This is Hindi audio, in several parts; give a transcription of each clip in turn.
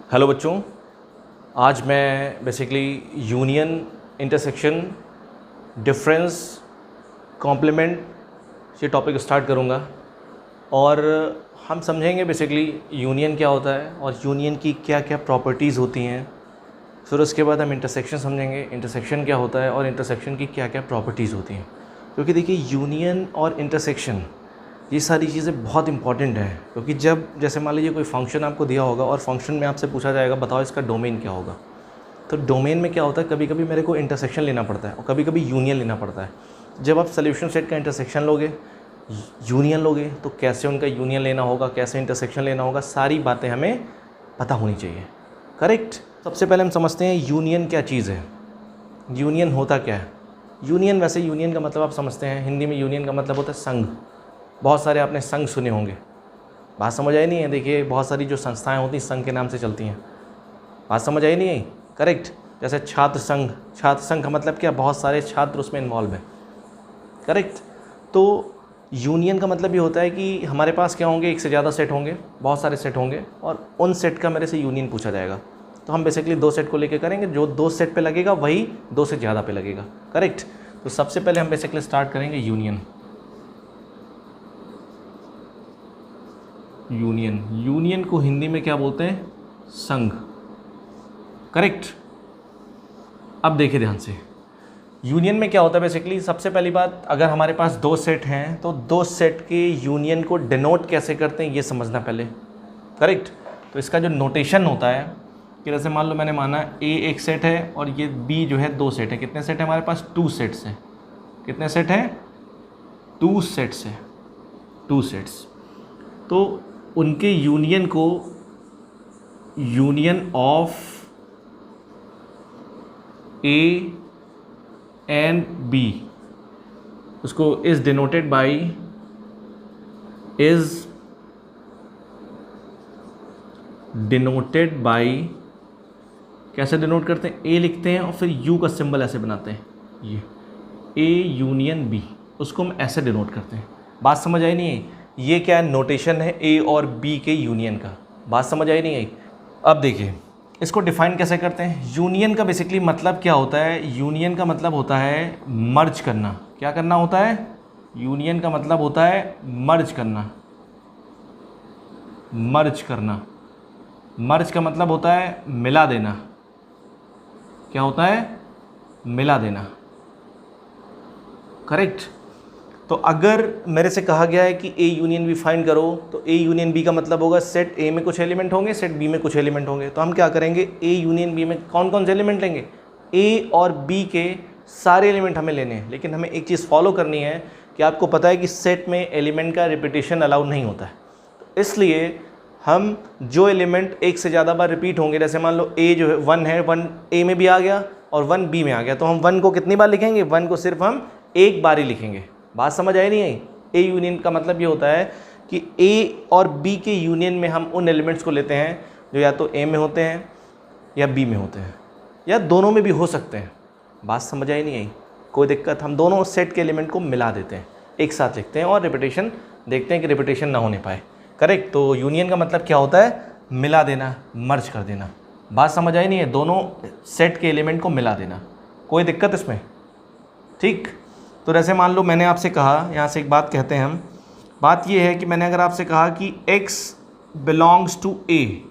हेलो बच्चों, आज मैं basically union, intersection, difference, complement ये टॉपिक स्टार्ट करूँगा और हम समझेंगे बेसिकली यूनियन क्या होता है और यूनियन की क्या क्या प्रॉपर्टीज़ होती हैं। फिर उसके बाद हम इंटरसेक्शन समझेंगे, इंटरसेक्शन क्या होता है और इंटरसेक्शन की क्या क्या प्रॉपर्टीज़ होती हैं। क्योंकि देखिए यूनियन और इंटरसेक्शन ये सारी चीज़ें बहुत इंपॉर्टेंट हैं, क्योंकि जब जैसे मान लीजिए कोई फंक्शन आपको दिया होगा और फंक्शन में आपसे पूछा जाएगा बताओ इसका डोमेन क्या होगा, तो डोमेन में क्या होता है, कभी कभी मेरे को इंटरसेक्शन लेना पड़ता है और कभी कभी यूनियन लेना पड़ता है। जब आप सोल्यूशन सेट का इंटरसेक्शन लोगे, यूनियन लोगे, तो कैसे उनका यूनियन लेना होगा, कैसे इंटरसेक्शन लेना होगा, सारी बातें हमें पता होनी चाहिए। करेक्ट। सबसे पहले हम समझते हैं यूनियन क्या चीज़ है, यूनियन होता क्या है। यूनियन, वैसे यूनियन का मतलब आप समझते हैं, हिंदी में यूनियन का मतलब होता है संघ। बहुत सारे आपने संघ सुने होंगे, बात समझ आई नहीं है। देखिए बहुत सारी जो संस्थाएं होती हैं संघ के नाम से चलती हैं, बात समझ आई नहीं है। करेक्ट। जैसे छात्र संघ, छात्र संघ का मतलब क्या, बहुत सारे छात्र उसमें इन्वॉल्व हैं। करेक्ट। तो यूनियन का मतलब ये होता है कि हमारे पास क्या होंगे, एक से ज़्यादा सेट होंगे, बहुत सारे सेट होंगे और उन सेट का मेरे से यूनियन पूछा जाएगा। तो हम बेसिकली दो सेट को लेके करेंगे, जो दो सेट पे लगेगा वही दो से ज़्यादा पे लगेगा। करेक्ट। तो सबसे पहले हम बेसिकली स्टार्ट करेंगे यूनियन। यूनियन, यूनियन को हिंदी में क्या बोलते हैं, संघ। करेक्ट। अब देखिए ध्यान से, यूनियन में क्या होता है बेसिकली, सबसे पहली बात, अगर हमारे पास दो सेट हैं तो दो सेट के यूनियन को डिनोट कैसे करते हैं ये समझना पहले। करेक्ट। तो इसका जो नोटेशन होता है कि जैसे मान लो मैंने माना ए एक सेट है और ये बी जो है दो सेट है। कितने सेट है हमारे पास, टू सेट्स हैं। कितने सेट हैं, टू सेट्स है, टू सेट्स। तो उनके यूनियन को union of A and B, उसको is denoted by, is denoted by, कैसे डिनोट करते हैं, ए लिखते हैं और फिर यू का सिंबल ऐसे बनाते हैं, ये ए यूनियन बी, उसको हम ऐसे डिनोट करते हैं। बात समझ आई नहीं है। ये क्या नोटेशन है ए और बी के यूनियन का, बात समझ आई नहीं आई। अब देखिए इसको डिफाइन कैसे करते हैं। यूनियन का बेसिकली मतलब क्या होता है, यूनियन का मतलब होता है मर्ज करना। क्या करना होता है, यूनियन का मतलब होता है मर्ज करना। मर्ज करना, मर्ज का मतलब होता है मिला देना। क्या होता है, मिला देना। करेक्ट। तो अगर मेरे से कहा गया है कि ए यूनियन बी फाइंड करो, तो ए यूनियन बी का मतलब होगा सेट ए में कुछ एलिमेंट होंगे, सेट बी में कुछ एलिमेंट होंगे। तो हम क्या करेंगे, ए यूनियन बी में कौन कौन से एलिमेंट लेंगे, ए और बी के सारे एलिमेंट हमें लेने हैं। लेकिन हमें एक चीज़ फॉलो करनी है कि आपको पता है कि सेट में एलिमेंट का रिपीटेशन अलाउ नहीं होता है। तो इसलिए हम जो एलिमेंट एक से ज़्यादा बार रिपीट होंगे, जैसे मान लो ए जो है 1 है, 1 ए में भी आ गया और 1 बी में आ गया, तो हम 1 को कितनी बार लिखेंगे, 1 को सिर्फ हम एक बार ही लिखेंगे। बात समझ आई नहीं आई। ए यूनियन का मतलब ये होता है कि ए और बी के यूनियन में हम उन एलिमेंट्स को लेते हैं जो या तो ए में होते हैं या बी में होते हैं या दोनों में भी हो सकते हैं। बात समझ आई नहीं आई, कोई दिक्कत, हम दोनों सेट के एलिमेंट को मिला देते हैं, एक साथ लिखते हैं और रिपीटेशन देखते हैं कि रिपीटेशन ना होने पाए। करेक्ट। तो यूनियन का मतलब क्या होता है, मिला देना, मर्ज कर देना। बात समझ आई नहीं है, दोनों सेट के एलिमेंट को मिला देना, कोई दिक्कत इसमें। ठीक। तो जैसे मान लो मैंने आपसे कहा, यहाँ से एक बात कहते हैं हम, बात ये है कि मैंने अगर आपसे कहा कि x belongs to A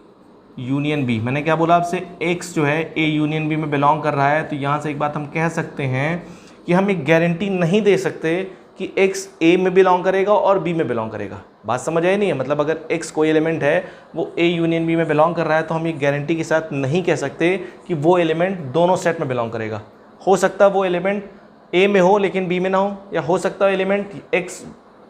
union B, मैंने क्या बोला आपसे, x जो है ए यूनियन बी में बिलोंग कर रहा है, तो यहाँ से एक बात हम कह सकते हैं कि हम एक गारंटी नहीं दे सकते कि x ए में बिलोंग करेगा और बी में बिलोंग करेगा। बात समझ आई नहीं है। मतलब अगर x कोई एलिमेंट है वो ए यूनियन बी में बिलोंग कर रहा है, तो हम ये गारंटी के साथ नहीं कह सकते कि वो एलिमेंट दोनों सेट में बिलोंग करेगा। हो सकता है वो एलिमेंट ए में हो लेकिन बी में ना हो, या हो सकता है एलिमेंट एक्स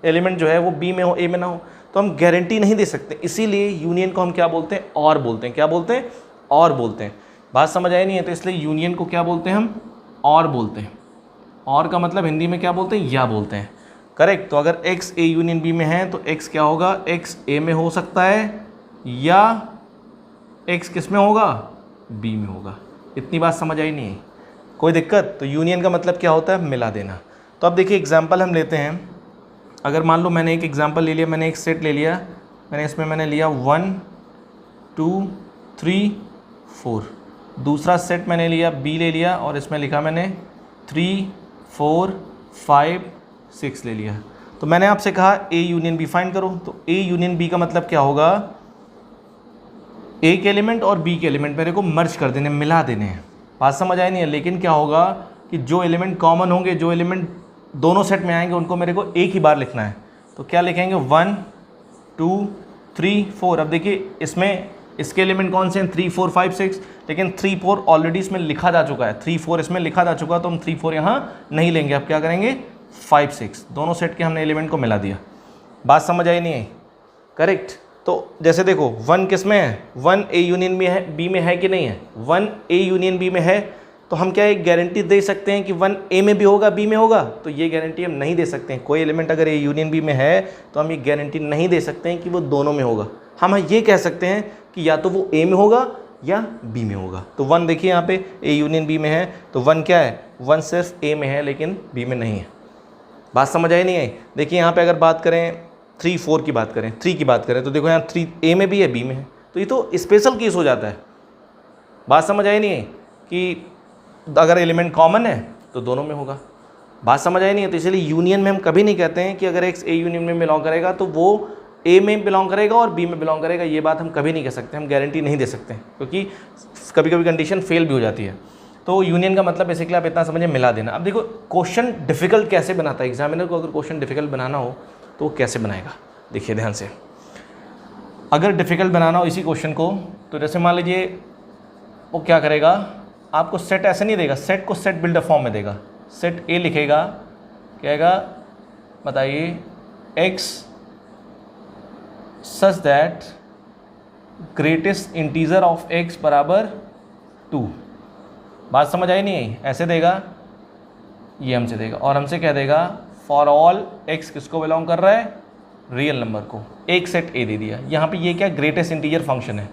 एलिमेंट जो है वो बी में हो, ए में ना हो। तो हम गारंटी नहीं दे सकते, इसीलिए यूनियन को हम क्या बोलते हैं, और बोलते हैं। क्या बोलते हैं, और बोलते हैं। बात समझ आई नहीं है। तो इसलिए यूनियन को क्या बोलते हैं हम, और बोलते हैं। और का मतलब हिंदी में क्या बोलते हैं, या बोलते हैं। करेक्ट। तो अगर एक्स ए यूनियन बी में है तो एक्स क्या होगा, एक्स ए में हो सकता है या एक्स किस में होगा, बी में होगा। इतनी बात समझ आई नहीं है, कोई दिक्कत। तो यूनियन का मतलब क्या होता है, मिला देना। तो अब देखिए एग्जांपल हम लेते हैं। अगर मान लो मैंने एक एग्जांपल ले लिया, मैंने एक सेट ले लिया, मैंने इसमें मैंने लिया 1 2 3 4। दूसरा सेट मैंने लिया बी ले लिया और इसमें लिखा मैंने 3 4 5 6 ले लिया। तो मैंने आपसे कहा ए यूनियन बी फाइंड करो, तो ए यूनियन बी का मतलब क्या होगा, ए के एलिमेंट और बी के एलिमेंट मेरे को मर्ज कर देने, मिला देने हैं। बात समझ आई नहीं है? लेकिन क्या होगा कि जो एलिमेंट कॉमन होंगे, जो एलिमेंट दोनों सेट में आएंगे, उनको मेरे को एक ही बार लिखना है। तो क्या लिखेंगे, 1 2 3 4। अब देखिए इसमें इसके एलिमेंट कौन से हैं, 3 4 5 6, लेकिन 3 4 ऑलरेडी इसमें लिखा जा चुका है, 3 4 इसमें लिखा जा चुका है, तो हम 3 4 यहाँ नहीं लेंगे। अब क्या करेंगे, 5 6, दोनों सेट के हमने एलिमेंट को मिला दिया। बात समझ आई नहीं है? करेक्ट। तो जैसे देखो 1 किस में है, 1 ए यूनियन में है, बी में है कि नहीं है, 1 ए यूनियन बी में है, तो हम क्या एक गारंटी दे सकते हैं कि 1 ए में भी होगा, बी में होगा? तो ये गारंटी हम नहीं दे सकते हैं। कोई एलिमेंट अगर ए यूनियन बी में है तो हम ये गारंटी नहीं दे सकते हैं कि वो दोनों में होगा। हम ये कह सकते हैं कि या तो वो ए में होगा या बी में होगा। तो 1 देखिए यहाँ पे ए यूनियन बी में है, तो 1 क्या है, 1 सिर्फ ए में है लेकिन बी में नहीं है। बात समझ आई नहीं आई? देखिए यहाँ पे अगर बात करें 3 4 की बात करें, 3 की बात करें, तो देखो यहाँ 3 ए में भी है, बी में है, तो ये तो स्पेशल केस हो जाता है। बात समझ आई नहीं है कि अगर एलिमेंट कॉमन है तो दोनों में होगा। बात समझ आई नहीं है? तो इसलिए यूनियन में हम कभी नहीं कहते हैं कि अगर एक्स ए यूनियन में बिलोंग करेगा तो वो ए में बिलोंग करेगा और बी में बिलोंग करेगा। ये बात हम कभी नहीं कह सकते, हम गारंटी नहीं दे सकते, क्योंकि कभी कभी कंडीशन फेल भी हो जाती है। तो यूनियन का मतलब बेसिकली आप इतना समझिए, मिला देना। अब देखो क्वेश्चन डिफिकल्ट कैसे बनाता है एग्जामिनर को, अगर क्वेश्चन डिफिकल्ट बनाना हो तो वो कैसे बनाएगा, देखिए ध्यान से। अगर डिफिकल्ट बनाना हो इसी क्वेश्चन को, तो जैसे मान लीजिए वो क्या करेगा, आपको सेट ऐसे नहीं देगा, सेट को सेट बिल्डर फॉर्म में देगा। सेट ए लिखेगा, कहेगा बताइए x such that greatest integer of x बराबर 2। बात समझ आई नहीं आई? ऐसे देगा, ये हमसे देगा, और हमसे क्या देगा, फॉर ऑल एक्स किसको बिलोंग कर रहा है, रियल नंबर को। एक सेट ए दे दिया, यहाँ पे ये क्या ग्रेटेस्ट इंटीजर फंक्शन है,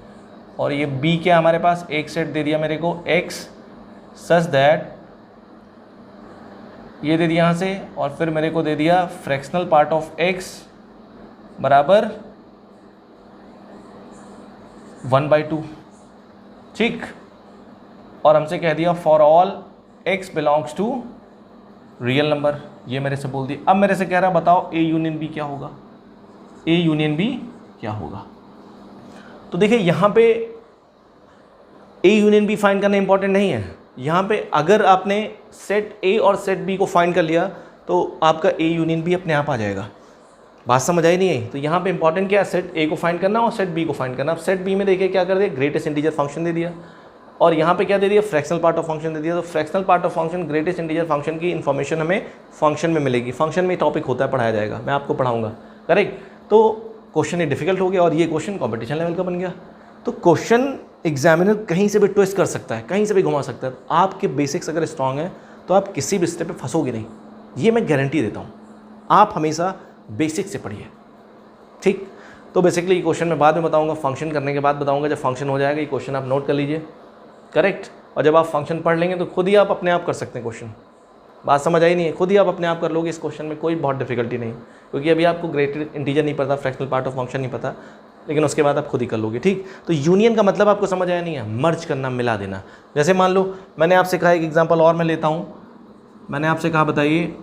और ये बी क्या हमारे पास, एक सेट दे दिया मेरे को एक्स सच दैट, ये दे दिया यहाँ से, और फिर मेरे को दे दिया फ्रैक्शनल पार्ट ऑफ एक्स बराबर 1/2, ठीक। और हमसे कह दिया for all X belongs to real number, ये मेरे से बोल दिया। अब मेरे से कह रहा है बताओ ए यूनियन बी क्या होगा, ए यूनियन बी क्या होगा। तो देखिए यहाँ पे ए यूनियन बी फाइंड करना इंपॉर्टेंट नहीं है। यहाँ पे अगर आपने सेट ए और सेट बी को फाइंड कर लिया तो आपका ए यूनियन बी अपने आप आ जाएगा। बात समझ आई नहीं आई? तो यहाँ पे इंपॉर्टेंट क्या है, सेट ए को फाइंड करना और सेट बी को फाइंड करना। अब सेट बी में देखिए क्या कर दिया, ग्रेटेस्ट इंटीजर फंक्शन दे दिया, और यहाँ पे क्या दे दिया, फ्रैक्शनल पार्ट ऑफ फंक्शन दे दिया। तो fractional part of function, greatest integer function की इन्फॉर्मेशन हमें फंक्शन में मिलेगी। फंक्शन में टॉपिक होता है, पढ़ाया जाएगा, मैं आपको पढ़ाऊंगा, करेक्ट। तो क्वेश्चन ये डिफिकल्ट हो गया और ये क्वेश्चन कॉम्पिटिशन लेवल का बन गया। तो क्वेश्चन एग्जामिनर कहीं से भी ट्विस्ट कर सकता है, कहीं से भी घुमा सकता है। आपके बेसिक्स अगर स्ट्रांग है तो आप किसी भी स्टेप पे फंसोगे नहीं, ये मैं गारंटी देता हूँ। आप हमेशा बेसिक से पढ़िए, ठीक। तो बेसिकली ये क्वेश्चन मैं बाद में बताऊंगा, फंक्शन करने के बाद बताऊंगा। जब फंक्शन हो जाएगा ये क्वेश्चन आप नोट कर लीजिए, करेक्ट। और जब आप फंक्शन पढ़ लेंगे तो खुद ही आप अपने आप कर सकते हैं क्वेश्चन। बात समझ आई नहीं है? खुद ही आप अपने आप कर लोगे इस क्वेश्चन में, कोई बहुत डिफिकल्टी नहीं, क्योंकि अभी आपको ग्रेटेस्ट इंटीजर नहीं पता, फ्रैक्शनल पार्ट ऑफ फंक्शन नहीं पता, लेकिन उसके बाद आप खुद ही कर लोगे, ठीक। तो यूनियन का मतलब आपको समझ आया नहीं है, मर्ज करना, मिला देना। जैसे मान लो मैंने आपसे कहा, एक एग्जाम्पल और मैं लेता हूँ, मैंने आपसे कहा बताइए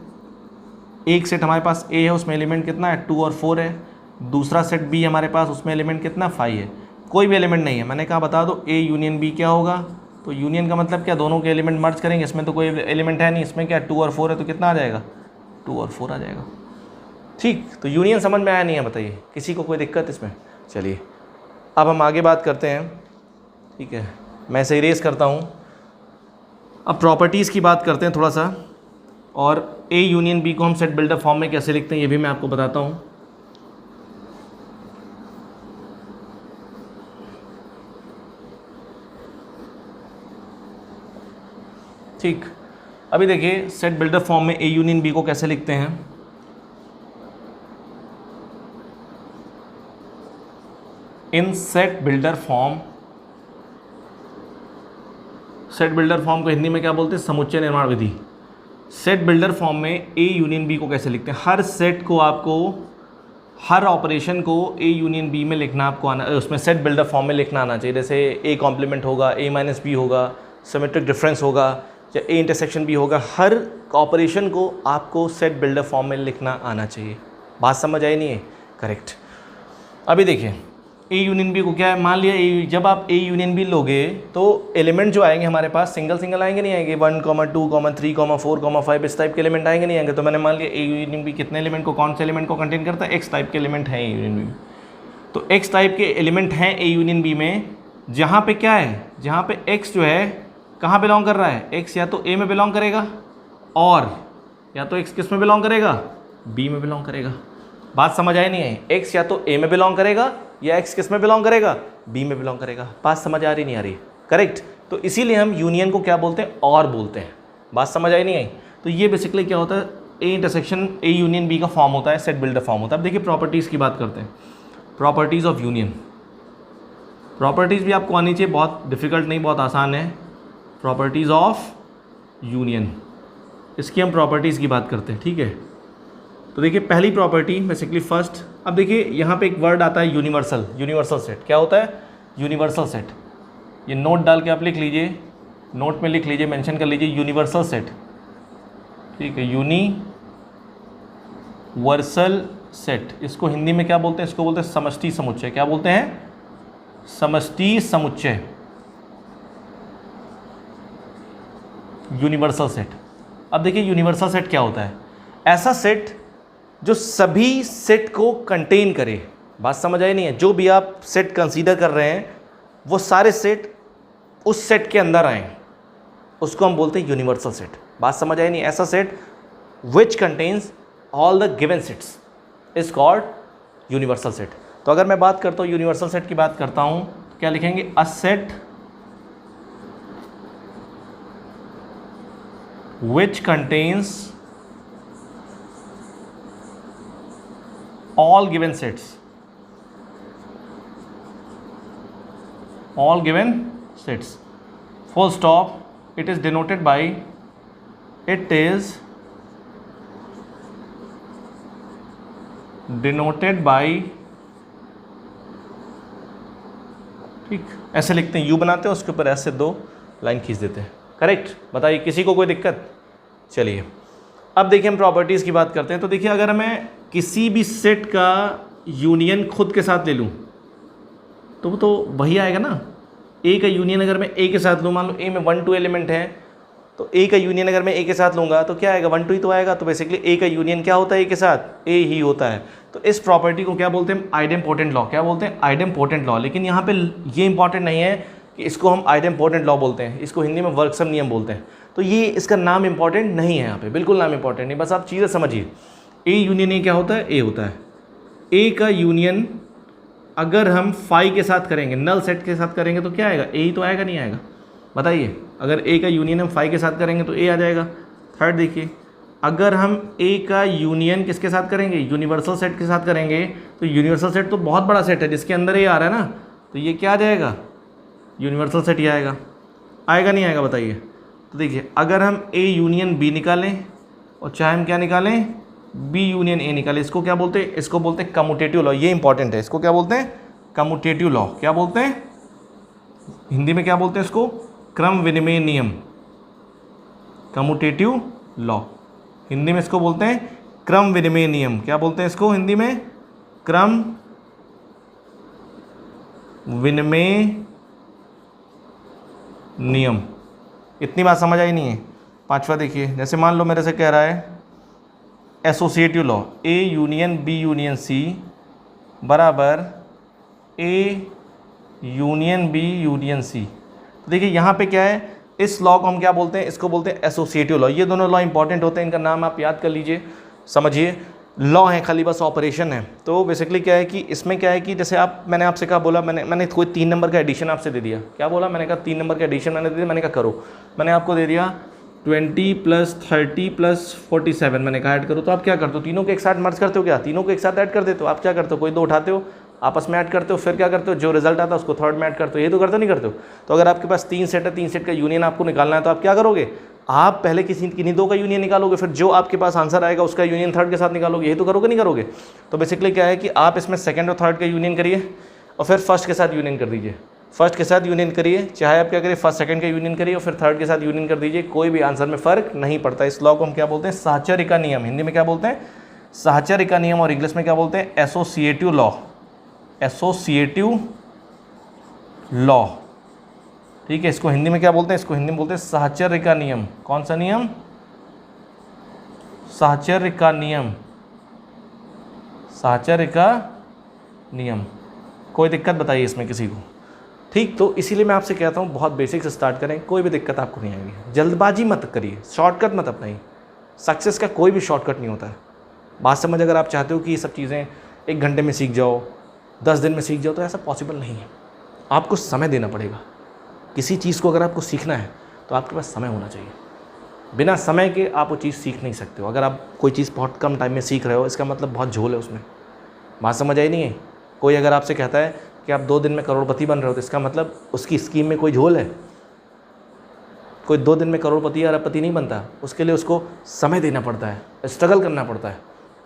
एक सेट हमारे पास ए है, उसमें एलिमेंट कितना है, 2 और 4 है। दूसरा सेट बी हमारे पास, उसमें एलिमेंट कितना, 5 है। कोई भी एलिमेंट नहीं है, मैंने कहा बता दो ए यूनियन बी क्या होगा। तो यूनियन का मतलब क्या, दोनों के एलिमेंट मर्ज करेंगे। इसमें तो कोई एलिमेंट है नहीं, इसमें क्या 2 और 4 है, तो कितना आ जाएगा, 2 और 4 आ जाएगा, ठीक। तो यूनियन समझ में आया नहीं है, बताइए किसी को कोई दिक्कत इसमें? चलिए अब हम आगे बात करते हैं, ठीक है। मैं इसे इरेज करता हूँ। अब प्रॉपर्टीज़ की बात करते हैं थोड़ा सा, और ए यूनियन बी को हम सेट बिल्डर फॉर्म में कैसे लिखते हैं ये भी मैं आपको बताता हूँ। ठीक, अभी देखिए सेट बिल्डर फॉर्म में ए यूनियन बी को कैसे लिखते हैं। इन set builder form, set builder form को हिंदी में क्या बोलते हैं, समुच्चय निर्माण विधि। सेट बिल्डर फॉर्म में ए यूनियन बी को कैसे लिखते हैं, हर सेट को आपको हर ऑपरेशन को ए यूनियन बी में लिखना आपको आना, उसमें सेट बिल्डर फॉर्म में लिखना आना चाहिए। जैसे ए कॉम्प्लीमेंट होगा, ए माइनस बी होगा, सिमेट्रिक डिफरेंस होगा या ए इंटरसेक्शन बी होगा, हर ऑपरेशन को आपको सेट बिल्डर फॉर्म में लिखना आना चाहिए। बात समझ आई नहीं है? करेक्ट। अभी देखिए ए यूनियन बी को क्या है, मान लिया जब आप ए यूनियन बी लोगे तो एलिमेंट जो आएंगे हमारे पास सिंगल सिंगल आएंगे, नहीं आएंगे 1, 2, 3, 4, 5 इस टाइप के एलिमेंट आएंगे, नहीं आएंगे। तो मैंने मान लिया ए यूनियन बी कितने एलिमेंट को, कौन से एलिमेंट को कंटेन करता है, एक्स टाइप के एलिमेंट हैं ए यूनियन बी। तो एक्स टाइप के एलिमेंट हैं ए यूनियन बी में, जहाँ पे क्या है, जहाँ पे एक्स जो है कहाँ बिलोंग कर रहा है, एक्स या तो ए में बिलोंग करेगा और या तो एक्स किस में बिलोंग करेगा, बी में बिलोंग करेगा। बात समझ आई नहीं आई? एक्स या तो ए में बिलोंग करेगा या एक्स किस में बिलोंग करेगा, बी में बिलोंग करेगा। बात समझ आ रही नहीं आ रही? करेक्ट। तो इसीलिए हम यूनियन को क्या बोलते हैं, और बोलते हैं। बात समझ आई नहीं आई? तो ये बेसिकली क्या होता है, A intersection A union B का फॉर्म होता है, सेट बिल्डर फॉर्म होता है। अब देखिए प्रॉपर्टीज़ की बात करते हैं, प्रॉपर्टीज़ ऑफ यूनियन। प्रॉपर्टीज़ भी आपको आनी चाहिए, बहुत डिफिकल्ट नहीं, बहुत आसान है। प्रॉपर्टीज़ ऑफ यूनियन, इसकी हम प्रॉपर्टीज़ की बात करते हैं, ठीक है। तो देखिए पहली प्रॉपर्टी बेसिकली फर्स्ट, अब देखिए यहाँ पे एक वर्ड आता है यूनिवर्सल। यूनिवर्सल सेट क्या होता है, यूनिवर्सल सेट। ये नोट डाल के आप लिख लीजिए, नोट में लिख लीजिए, मेंशन कर लीजिए यूनिवर्सल सेट, ठीक है। यूनिवर्सल सेट, इसको हिंदी में क्या बोलते हैं, इसको बोलते हैं समष्टि समुच्चय। क्या बोलते हैं, समष्टि समुच्चय, यूनिवर्सल सेट। अब देखिए यूनिवर्सल सेट क्या होता है, ऐसा सेट जो सभी सेट को कंटेन करे। बात समझ आई नहीं है? जो भी आप सेट कंसीडर कर रहे हैं वो सारे सेट उस सेट के अंदर आए, उसको हम बोलते हैं यूनिवर्सल सेट। बात समझ आई नहीं? ऐसा set which contains all the given sets is called universal set. तो अगर मैं बात करता हूँ यूनिवर्सल सेट की बात करता हूँ तो क्या लिखेंगे, a set which contains all given sets, all given sets, full stop. It is denoted by, it is denoted by, ठीक, ऐसे लिखते हैं, यू बनाते हैं, उसके ऊपर ऐसे 2 लाइन खींच देते हैं। करेक्ट। बताइए किसी को कोई दिक्कत? चलिए अब देखिए हम प्रॉपर्टीज़ की बात करते हैं। तो देखिए अगर मैं किसी भी सेट का यूनियन खुद के साथ ले लूँ तो वो तो वही आएगा ना। ए का यूनियन अगर मैं ए के साथ लूँ, मान लो ए में 1, 2 एलिमेंट है, तो ए का यूनियन अगर मैं ए के साथ लूँगा तो क्या आएगा, 1, 2 ही तो आएगा। तो बेसिकली ए का यूनियन क्या होता है, ए के साथ ए ही होता है। तो इस प्रॉपर्टी को क्या बोलते हैं, आइडेम्पोटेंट लॉ। क्या बोलते हैं, आइडेम्पोटेंट लॉ। लेकिन यहाँ पे ये इंपॉर्टेंट नहीं है कि इसको हम आइडेम्पोटेंट लॉ बोलते हैं, इसको हिंदी में वर्कसम नियम बोलते हैं। तो ये इसका नाम इंपॉर्टेंट नहीं है यहाँ पे, बिल्कुल नाम इंपॉर्टेंट नहीं, बस आप चीज़ें समझिए। ए यूनियन ए क्या होता है, ए होता है। ए का यूनियन अगर हम फाई के साथ करेंगे, नल सेट के साथ करेंगे तो क्या आएगा, ए ही तो आएगा, नहीं आएगा? बताइए, अगर ए का यूनियन हम फाई के साथ करेंगे तो ए आ जाएगा। थर्ड देखिए, अगर हम ए का यूनियन किसके साथ करेंगे, यूनिवर्सल सेट के साथ करेंगे, तो यूनिवर्सल सेट तो बहुत बड़ा सेट है जिसके अंदर ए आ रहा है ना, तो ये क्या आ जाएगा, यूनिवर्सल सेट ही आएगा। आएगा नहीं आएगा बताइए? तो देखिए अगर हम ए यूनियन बी निकालें और चाहे हम क्या निकालें, बी यूनियन ए निकालें, इसको क्या बोलते हैं, इसको बोलते हैं कम्यूटेटिव लॉ। ये इंपॉर्टेंट है, इसको क्या बोलते हैं, कम्यूटेटिव लॉ। क्या बोलते हैं हिंदी में, क्या बोलते हैं इसको, क्रम विनिमय नियम, कम्यूटेटिव लॉ। हिंदी में इसको बोलते हैं क्रम विनिमय नियम। क्या बोलते हैं इसको हिंदी में, क्रम विनिमय नियम। इतनी बात समझ आई नहीं है? पांचवा देखिए, जैसे मान लो मेरे से कह रहा है associative law, A union B union C बराबर A union B union C. तो देखिए यहाँ पे क्या है, इस लॉ को हम क्या बोलते हैं, इसको बोलते हैं एसोसिएटिव लॉ। ये दोनों लॉ इंपॉर्टेंट होते हैं, इनका नाम आप याद कर लीजिए, समझिए। लॉ है खाली, बस ऑपरेशन है। तो बेसिकली क्या है कि इसमें क्या है कि जैसे मैंने आपसे कहा, बोला मैंने कोई 3 नंबर का एडिशन आपसे दे दिया। क्या बोला, मैंने कहा 3 नंबर का एडिशन मैंने दे दिया। मैंने कहा करो, मैंने आपको दे दिया 20 + 30 + 47, मैंने कहा ऐड करो। तो आप क्या करते हो, तीनों को एक साथ मर्ज करते हो, क्या तीनों को एक साथ ऐड कर देते हो? आप क्या करते हो, कोई 2 उठाते हो, आपस में ऐड करते हो, फिर क्या करते हो, जो रिजल्ट आता है उसको थर्ड में ऐड करते हो। ये तो करते नहीं करते हो? तो अगर आपके पास 3 सेट है, 3 सेट का यूनियन आपको निकालना है तो आप क्या करोगे, आप पहले किन्हीं दो का यूनियन निकालोगे, फिर जो आपके पास आंसर आएगा उसका यूनियन थर्ड के साथ निकालोगे, यही तो करोगे नहीं करोगे। तो बेसिकली क्या है कि आप इसमें सेकंड और थर्ड का यूनियन करिए और फिर फर्स्ट के साथ यूनियन कर दीजिए। फर्स्ट के साथ यूनियन करिए, चाहे आप क्या करिए फर्स्ट सेकंड का यूनियन करिए और फिर थर्ड के साथ यूनियन कर दीजिए, कोई भी आंसर में फ़र्क नहीं पड़ता। इस लॉ को हम क्या बोलते हैं? साहचर्य का नियम। हिंदी में क्या बोलते हैं? साहचर्य का नियम, और इंग्लिश में क्या बोलते हैं? Associative law. एसोसिएटिव लॉ, ठीक है। इसको हिंदी में क्या बोलते हैं? इसको हिंदी में बोलते हैं साहचर्य का नियम। कौन सा नियम? साहचर्य का नियम। साहचर्य का नियम। कोई दिक्कत बताइए इसमें किसी को? ठीक, तो इसीलिए मैं आपसे कहता हूँ बहुत बेसिक से स्टार्ट करें, कोई भी दिक्कत आपको नहीं आएगी। जल्दबाजी मत करिए, शॉर्टकट मत अपनाइए। सक्सेस का कोई भी शॉर्टकट नहीं होता है। बात समझ, अगर आप चाहते हो कि ये सब चीज़ें 1 घंटे में सीख जाओ, 10 दिन में सीख जाओ, तो ऐसा पॉसिबल नहीं है। आपको समय देना पड़ेगा। किसी चीज़ को अगर आपको सीखना है तो आपके पास समय होना चाहिए। बिना समय के आप वो चीज़ सीख नहीं सकते हो। अगर आप कोई चीज़ बहुत कम टाइम में सीख रहे हो, इसका मतलब बहुत झोल है उसमें। बात समझ आई नहीं है? कोई अगर आपसे कहता है कि आप 2 दिन में करोड़पति बन रहे हो, तो इसका मतलब उसकी स्कीम में कोई झोल है। कोई 2 दिन में करोड़पति या अरबपति नहीं बनता, उसके लिए उसको समय देना पड़ता है, स्ट्रगल करना पड़ता है।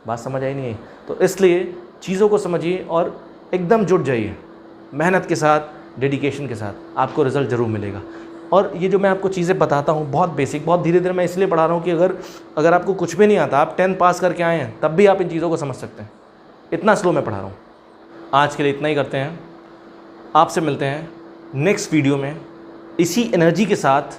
बात समझ आई नहीं है? तो इसलिए चीज़ों को समझिए और एकदम जुट जाइए मेहनत के साथ, डेडिकेशन के साथ, आपको रिज़ल्ट ज़रूर मिलेगा। और ये जो मैं आपको चीज़ें बताता हूँ बहुत बेसिक, बहुत धीरे धीरे मैं इसलिए पढ़ा रहा हूँ कि अगर आपको कुछ भी नहीं आता, आप 10th पास करके आए हैं, तब भी आप इन चीज़ों को समझ सकते हैं। इतना स्लो मैं पढ़ा रहा हूँ। आज के लिए इतना ही करते हैं। आपसे मिलते हैं नेक्स्ट वीडियो में इसी एनर्जी के साथ।